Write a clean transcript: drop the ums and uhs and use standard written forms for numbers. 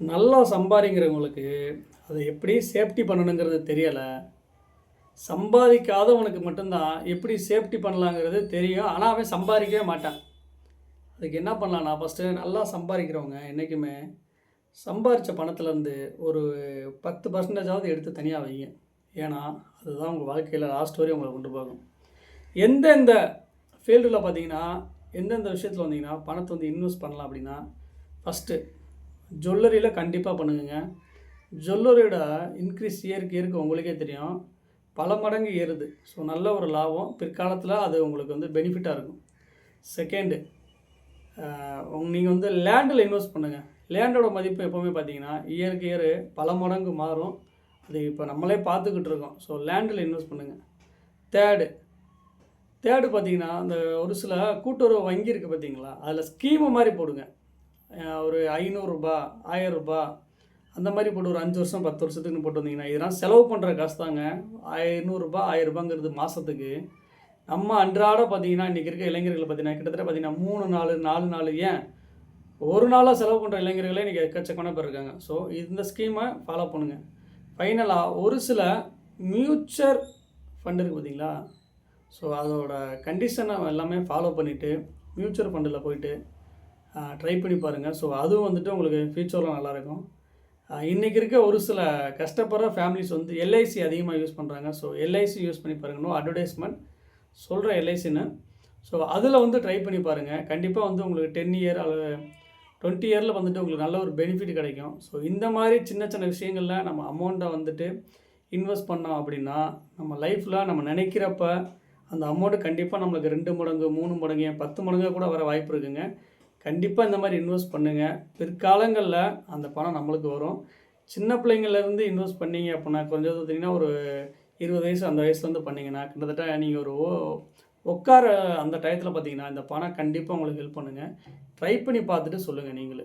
நல்லா சம்பாதிக்கிறவங்களுக்கு அதை எப்படி சேஃப்டி பண்ணணுங்கிறது தெரியலை. சம்பாதிக்காதவனுக்கு மட்டும்தான் எப்படி சேஃப்டி பண்ணலாங்கிறது தெரியும். ஆனால் அவன் சம்பாதிக்கவே மாட்டான். அதுக்கு என்ன பண்ணலான்னா, ஃபஸ்ட்டு நல்லா சம்பாதிக்கிறவங்க என்றைக்குமே சம்பாதிச்ச பணத்துலேருந்து ஒரு 10% எடுத்து தனியாக வைங்க. ஏன்னா அதுதான் உங்கள் வாழ்க்கையில் லாஸ்ட் வரையும் உங்களை கொண்டு போகும். எந்தெந்த ஃபீல்டில் பார்த்தீங்கன்னா, எந்தெந்த விஷயத்தில் வந்தீங்கன்னா பணத்தை இன்வெஸ்ட் பண்ணலாம் அப்படின்னா, ஃபஸ்ட்டு ஜுவல்லரியில் கண்டிப்பாக பண்ணுங்க. ஜுவல்லரியோட இன்க்ரீஸ் இயருக்கு இயருக்கு உங்களுக்கே தெரியும், பல மடங்கு ஏறுது. ஸோ நல்ல ஒரு லாபம் பிற்காலத்தில் அது உங்களுக்கு பெனிஃபிட்டாக இருக்கும். செகண்டு, நீங்கள் லேண்டில் இன்வெஸ்ட் பண்ணுங்கள். லேண்டோட மதிப்பு எப்போவுமே பார்த்தீங்கன்னா இயருக்கு இயர் பல மடங்கு மாறும். அது இப்போ நம்மளே பார்த்துக்கிட்டு இருக்கோம். ஸோ லேண்டில் இன்வெஸ்ட் பண்ணுங்கள். தேர்டு பார்த்தீங்கன்னா, அந்த ஒரு சில கூட்டுறவு வங்கி இருக்குது பார்த்தீங்களா, அதில் ஸ்கீமு மாதிரி போடுங்க. ஒரு ரூ. 500 ரூ. 1000 அந்த மாதிரி போட்டு ஒரு 5 வருஷம் 10 வருஷத்துக்குன்னு போட்டு வந்தீங்கன்னா, இதெல்லாம் செலவு பண்ணுற காசு தாங்க. ரூ. 500 மாதத்துக்கு. நம்ம அன்றாட பார்த்தீங்கன்னா இன்றைக்கி இருக்க இளைஞர்கள் பார்த்தீங்கன்னா கிட்டத்தட்ட பார்த்தீங்கன்னா 4 நாள் ஏன் ஒரு நாளாக செலவு பண்ணுற இளைஞர்களே இன்றைக்கி எக்கச்சக்கமான பேர் இருக்காங்க. ஸோ இந்த ஸ்கீமை ஃபாலோ பண்ணுங்கள். ஃபைனலாக ஒரு சில மியூச்சுவல் ஃபண்டு இருக்குது பார்த்தீங்களா, ஸோ அதோட கண்டிஷனை எல்லாமே ஃபாலோ பண்ணிவிட்டு மியூச்சுவல் ஃபண்டில் போயிட்டு ட்ரை பண்ணி பாருங்கள். ஸோ அதுவும் உங்களுக்கு ஃப்யூச்சரில் நல்லாயிருக்கும். இன்றைக்கி இருக்க ஒரு சில கஷ்டப்படுற ஃபேமிலிஸ் எல்ஐசி அதிகமாக யூஸ் பண்ணுறாங்க. ஸோ எல்ஐசி யூஸ் பண்ணி பாருங்கள். நோ அட்வர்டைஸ்மெண்ட் சொல்கிற எல்ஐசின்னு. ஸோ அதில் ட்ரை பண்ணி பாருங்கள். கண்டிப்பாக உங்களுக்கு 10 இயர் அல்லது 20 இயரில் உங்களுக்கு நல்ல ஒரு பெனிஃபிட் கிடைக்கும். ஸோ இந்த மாதிரி சின்ன சின்ன விஷயங்களில் நம்ம அமௌண்ட்டை இன்வெஸ்ட் பண்ணோம் அப்படின்னா நம்ம லைஃப்பில் நம்ம நினைக்கிறப்ப அந்த அமௌண்ட்டு கண்டிப்பாக நம்மளுக்கு 2 மடங்கு 3 மடங்கு 10 மடங்கு கூட வர வாய்ப்பு இருக்குங்க. கண்டிப்பாக இந்த மாதிரி இன்வெஸ்ட் பண்ணுங்கள். பிற்காலங்களில் அந்த பணம் நம்மளுக்கு வரும். சின்ன பிள்ளைங்கள்லேருந்து இன்வெஸ்ட் பண்ணிங்க அப்படின்னா கொஞ்சம் பார்த்தீங்கன்னா ஒரு 20 வயசு அந்த வயசுலேருந்து பண்ணிங்கன்னா கிட்டத்தட்ட நீங்கள் ஒரு உட்கார அந்த டயத்தில் பார்த்தீங்கன்னா இந்த பணம் கண்டிப்பாக உங்களுக்கு ஹெல்ப் பண்ணுங்கள். ட்ரை பண்ணி பார்த்துட்டு சொல்லுங்கள் நீங்களே.